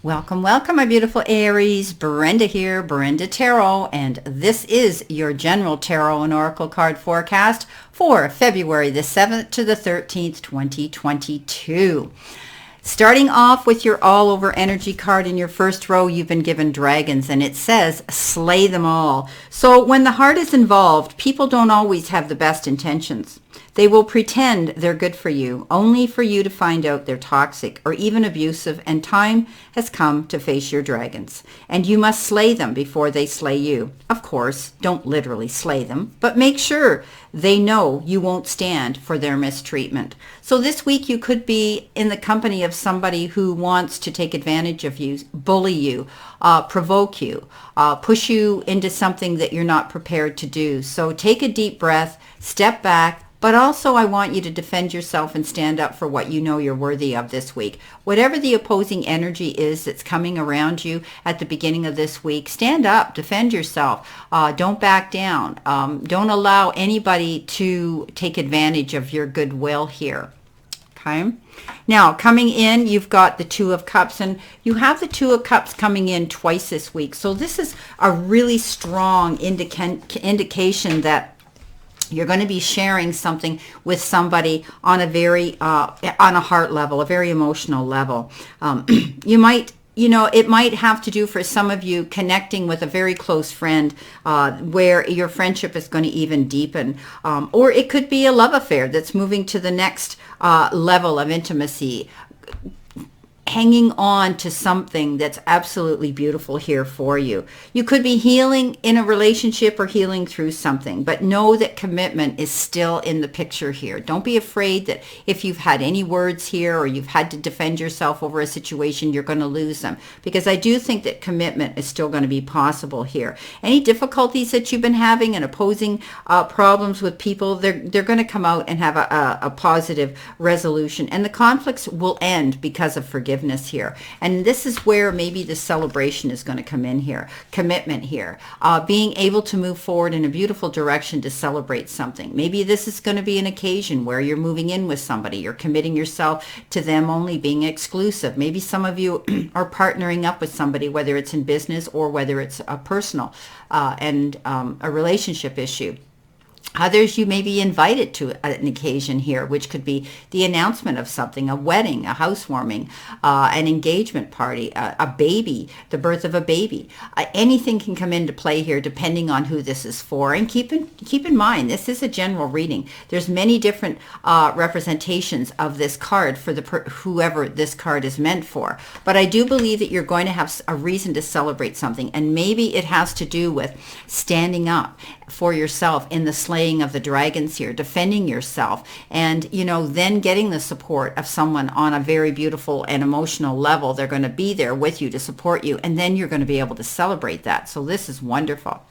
Welcome, welcome, my beautiful Aries. Brenda here, Brenda Tarot, and this is your general tarot and oracle card forecast for February the 7th to the 13th, 2022. Starting off with your all-over energy card in your first row, you've been given dragons, and it says, slay them all. So when the heart is involved, people don't always have the best intentions. They will pretend they're good for you, only for you to find out they're toxic or even abusive, and time has come to face your dragons. And you must slay them before they slay you. Of course, don't literally slay them, but make sure they know you won't stand for their mistreatment. So this week you could be in the company of somebody who wants to take advantage of you, bully you, provoke you, push you into something that you're not prepared to do. So take a deep breath, step back, but also I want you to defend yourself and stand up for what you know you're worthy of this week. Whatever the opposing energy is that's coming around you at the beginning of this week, stand up, defend yourself. Don't back down. Don't allow anybody to take advantage of your goodwill here. Okay. Now, coming in, you've got the Two of Cups, and you have the Two of Cups coming in twice this week. So this is a really strong indication that you're going to be sharing something with somebody on a very, on a heart level, a very emotional level. You might, it might have to do for some of you connecting with a very close friend where your friendship is going to even deepen. Or it could be a love affair that's moving to the next level of intimacy. Hanging on to something that's absolutely beautiful here for you. You could be healing in a relationship or healing through something, but know that commitment is still in the picture here. Don't be afraid that if you've had any words here or you've had to defend yourself over a situation, you're going to lose them, because I do think that commitment is still going to be possible here. Any difficulties that you've been having and opposing problems with people, they're going to come out and have a positive resolution, and the conflicts will end because of forgiveness here. And this is where maybe the celebration is going to come in here. Commitment here. Being able to move forward in a beautiful direction to celebrate something. Maybe this is going to be an occasion where you're moving in with somebody. You're committing yourself to them only being exclusive. Maybe some of you are partnering up with somebody, whether it's in business or whether it's a personal and a relationship issue. Others, you may be invited to an occasion here, which could be the announcement of something, a wedding, a housewarming, an engagement party, a baby, the birth of a baby. Anything can come into play here depending on who this is for. And keep in mind, this is a general reading. There's many different representations of this card for whoever this card is meant for. But I do believe that you're going to have a reason to celebrate something. And maybe it has to do with standing up for yourself in the slaying of the dragons here, defending yourself, and then getting the support of someone on a very beautiful and emotional level. They're going to be there with you to support you, and then you're going to be able to celebrate that. So this is wonderful.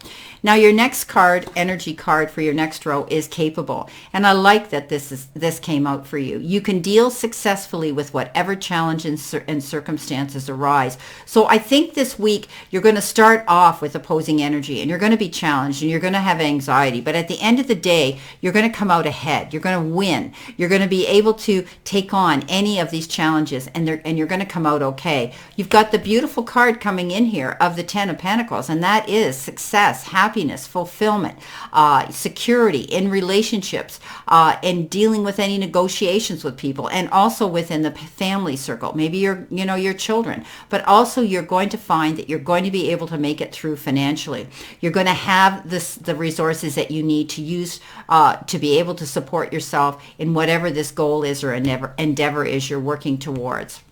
Now your next card, energy card for your next row, is capable, and I like that this came out for you. You can deal successfully with whatever challenge and circumstances arise. So I think this week you're going to start off with opposing energy, and you're going to be challenged, and you're going to have anxiety, but at the end of the day, you're going to come out ahead. You're going to win. You're going to be able to take on any of these challenges, and you're going to come out okay. You've got the beautiful card coming in here of the Ten of Pentacles, and that is success, happiness, fulfillment, security in relationships, and dealing with any negotiations with people, and also within the family circle, maybe your children, but also you're going to find that you're going to be able to make it through financially. You're going to have the resources that you need to use to be able to support yourself in whatever this goal is or endeavor is you're working towards.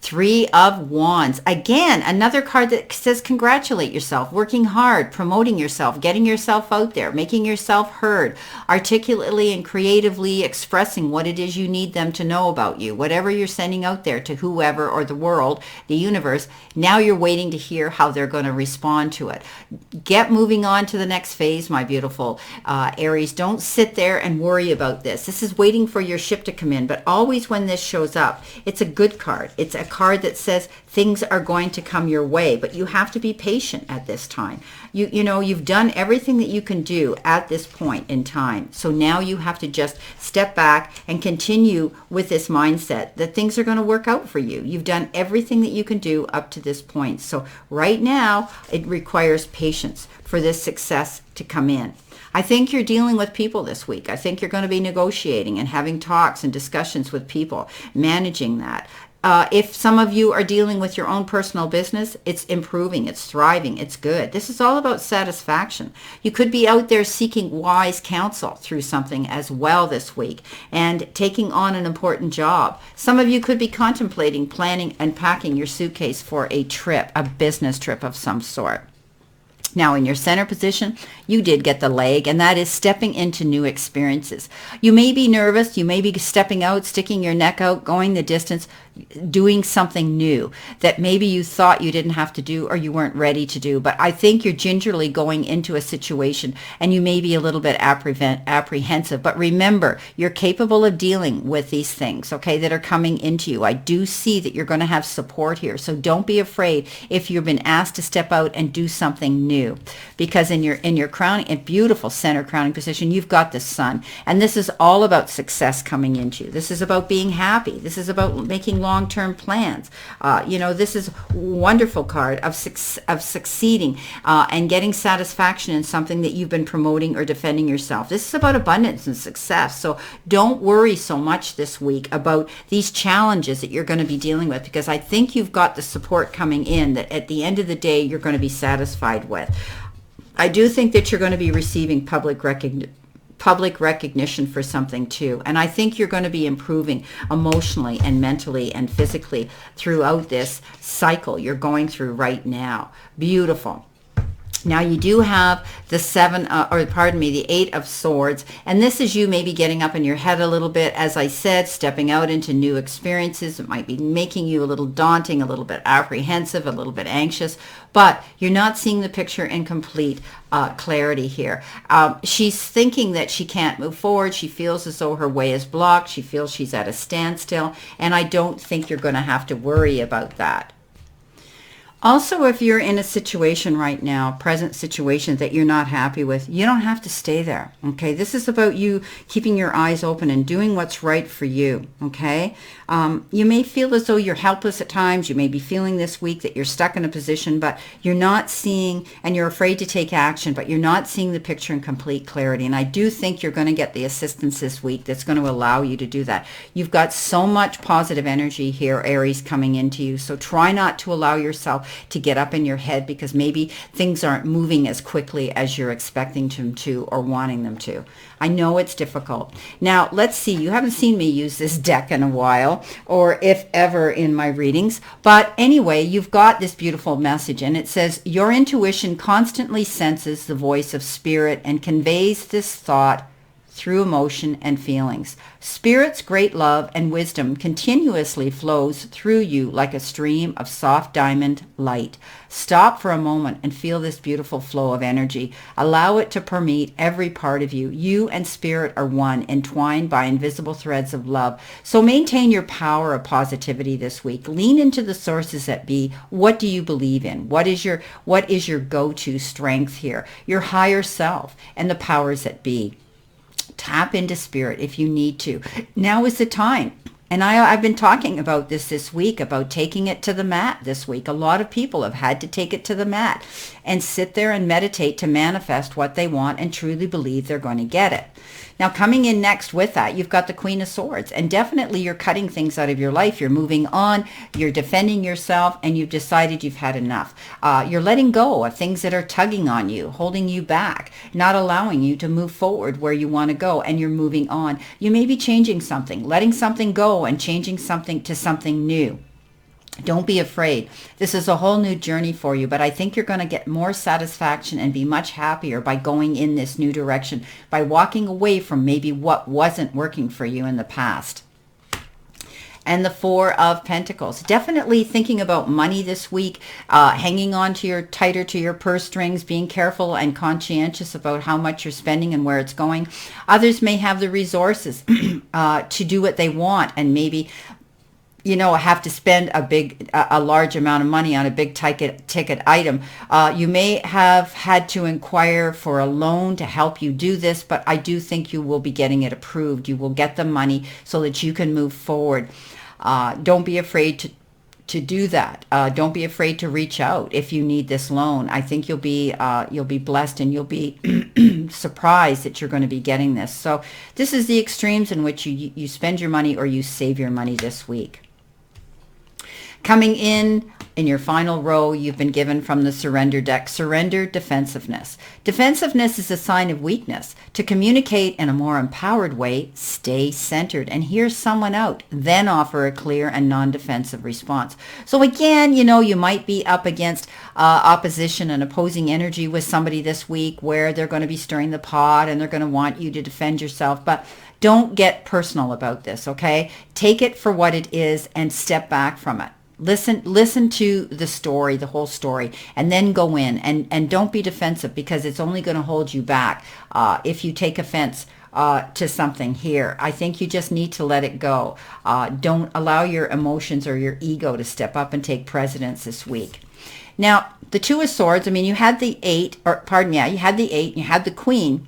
Three of Wands. Again, another card that says congratulate yourself, working hard, promoting yourself, getting yourself out there, making yourself heard, articulately and creatively expressing what it is you need them to know about you. Whatever you're sending out there to whoever or the world, the universe, now you're waiting to hear how they're going to respond to it. Get moving on to the next phase, my beautiful Aries. Don't sit there and worry about this. This is waiting for your ship to come in, but always when this shows up, it's a good card. It's a card that says things are going to come your way, but you have to be patient at this time. You know, you've done everything that you can do at this point in time. So now you have to just step back and continue with this mindset that things are going to work out for you. You've done everything that you can do up to this point. So right now, it requires patience for this success to come in. I think you're dealing with people this week. I think you're going to be negotiating and having talks and discussions with people, managing that. If some of you are dealing with your own personal business, it's improving, it's thriving, it's good. This is all about satisfaction. You could be out there seeking wise counsel through something as well this week and taking on an important job. Some of you could be contemplating planning and packing your suitcase for a trip, a business trip of some sort. Now, in your center position, you did get the leg, and that is stepping into new experiences. You may be nervous. You may be stepping out, sticking your neck out, going the distance, doing something new that maybe you thought you didn't have to do or you weren't ready to do. But I think you're gingerly going into a situation, and you may be a little bit apprehensive. But remember, you're capable of dealing with these things, okay, that are coming into you. I do see that you're going to have support here. So don't be afraid if you've been asked to step out and do something new. Because in your crowning and beautiful center crowning position, you've got the sun, and this is all about success coming into you. This is about being happy. This is about making long-term plans. This is a wonderful card of succeeding and getting satisfaction in something that you've been promoting or defending yourself. This is about abundance and success. So don't worry so much this week about these challenges that you're going to be dealing with, because I think you've got the support coming in that at the end of the day you're going to be satisfied with. I do think that you're going to be receiving public recognition for something too. And I think you're going to be improving emotionally and mentally and physically throughout this cycle you're going through right now. Beautiful. Now you do have the the 8 of Swords, and this is you maybe getting up in your head a little bit, as I said, stepping out into new experiences. It might be making you a little daunting, a little bit apprehensive, a little bit anxious, but you're not seeing the picture in complete clarity here. She's thinking that she can't move forward. She feels as though her way is blocked. She feels she's at a standstill, and I don't think you're going to have to worry about that. Also, if you're in a situation right now, present situation that you're not happy with, you don't have to stay there, okay? This is about you keeping your eyes open and doing what's right for you, okay? You may feel as though you're helpless at times. You may be feeling this week that you're stuck in a position, but you're not seeing, and you're afraid to take action, but you're not seeing the picture in complete clarity. And I do think you're going to get the assistance this week that's going to allow you to do that. You've got so much positive energy here, Aries, coming into you, so try not to allow yourself to get up in your head, because maybe things aren't moving as quickly as you're expecting them to or wanting them to. I know it's difficult. Now, let's see. You haven't seen me use this deck in a while, or if ever in my readings. But anyway, you've got this beautiful message, and it says, your intuition constantly senses the voice of spirit and conveys this thought through emotion and feelings. Spirit's great love and wisdom continuously flows through you like a stream of soft diamond light. Stop for a moment and feel this beautiful flow of energy. Allow it to permeate every part of you. You and spirit are one, entwined by invisible threads of love. So maintain your power of positivity this week. Lean into the sources that be. What do you believe in? What is your go-to strength here? Your higher self and the powers that be. Tap into spirit if you need to. Now is the time. And I've been talking about this week, about taking it to the mat this week. A lot of people have had to take it to the mat and sit there and meditate to manifest what they want and truly believe they're going to get it. Now, coming in next with that, you've got the Queen of Swords, and definitely you're cutting things out of your life. You're moving on, you're defending yourself, and you've decided you've had enough. You're letting go of things that are tugging on you, holding you back, not allowing you to move forward where you want to go, and you're moving on. You may be changing something, letting something go and changing something to something new. Don't be afraid. This is a whole new journey for you, but I think you're going to get more satisfaction and be much happier by going in this new direction, by walking away from maybe what wasn't working for you in the past. And the Four of Pentacles. Definitely thinking about money this week, hanging on to tighter to your purse strings, being careful and conscientious about how much you're spending and where it's going. Others may have the resources to do what they want and maybe have to spend a large amount of money on a big ticket item. You may have had to inquire for a loan to help you do this, but I do think you will be getting it approved. You will get the money so that you can move forward. Don't be afraid to do that. Don't be afraid to reach out if you need this loan. I think you'll be blessed, and you'll be surprised that you're going to be getting this. So this is the extremes in which you spend your money or you save your money this week. Coming in your final row, you've been given from the surrender deck, surrender defensiveness. Defensiveness is a sign of weakness. To communicate in a more empowered way, stay centered and hear someone out, then offer a clear and non-defensive response. So again, you might be up against opposition and opposing energy with somebody this week where they're going to be stirring the pot and they're going to want you to defend yourself. But don't get personal about this, okay? Take it for what it is and step back from it. Listen to the story, the whole story, and then go in and don't be defensive, because it's only going to hold you back if you take offense to something here. I think you just need to let it go. Don't allow your emotions or your ego to step up and take precedence this week. Now, the Two of Swords, you had the you had the 8, and you had the Queen.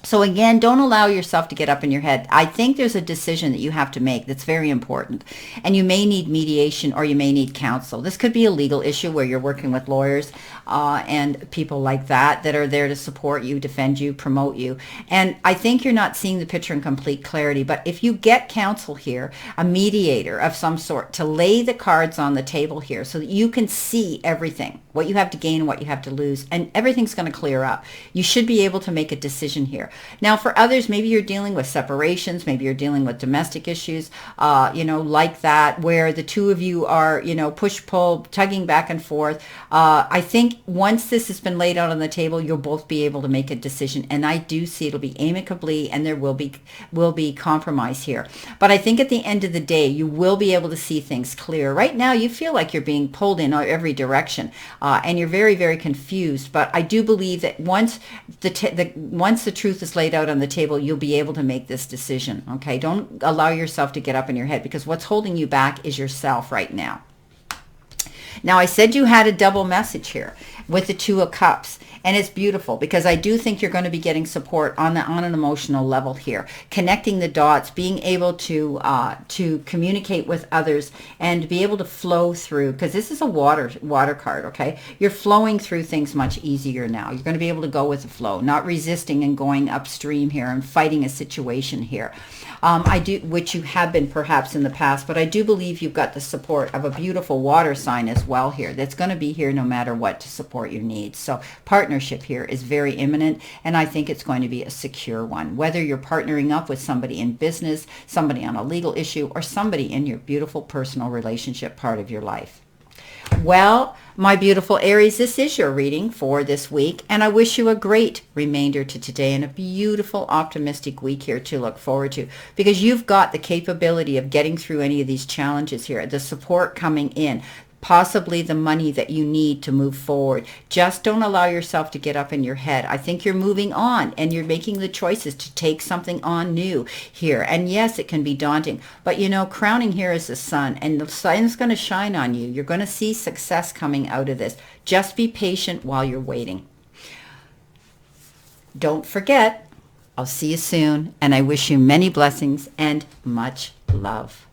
So again, don't allow yourself to get up in your head. I think there's a decision that you have to make that's very important. And you may need mediation, or you may need counsel. This could be a legal issue where you're working with lawyers and people like that are there to support you, defend you, promote you. And I think you're not seeing the picture in complete clarity. But if you get counsel here, a mediator of some sort, to lay the cards on the table here so that you can see everything, what you have to gain, what you have to lose, and everything's going to clear up. You should be able to make a decision here. Now, for others, maybe you're dealing with separations, maybe you're dealing with domestic issues, like that, where the two of you are, push-pull, tugging back and forth. I think once this has been laid out on the table, you'll both be able to make a decision, and I do see it'll be amicably, and there will be compromise here. But I think at the end of the day, you will be able to see things clear. Right now, you feel like you're being pulled in every direction, and you're very, very confused. But I do believe that once the truth is laid out on the table, you'll be able to make this decision. Okay, don't allow yourself to get up in your head, because what's holding you back is yourself right now. Now, I said you had a double message here with the Two of Cups, and it's beautiful, because I do think you're going to be getting support on an emotional level here, connecting the dots, being able to communicate with others and be able to flow through, because this is a water card, okay? You're flowing through things much easier now. You're going to be able to go with the flow, not resisting and going upstream here and fighting a situation here. Which you have been perhaps in the past, but I do believe you've got the support of a beautiful water sign as well here that's going to be here no matter what to support your needs. So partnership here is very imminent, and I think it's going to be a secure one. Whether you're partnering up with somebody in business, somebody on a legal issue, or somebody in your beautiful personal relationship part of your life. Well, my beautiful Aries, this is your reading for this week, and I wish you a great remainder to today and a beautiful, optimistic week here to look forward to, because you've got the capability of getting through any of these challenges here, the support coming in, possibly the money that you need to move forward. Just don't allow yourself to get up in your head. I think you're moving on, and you're making the choices to take something on new here. And yes, it can be daunting, but crowning here is the sun, and the sun is going to shine on you. You're going to see success coming out of this. Just be patient while you're waiting. Don't forget, I'll see you soon, and I wish you many blessings and much love.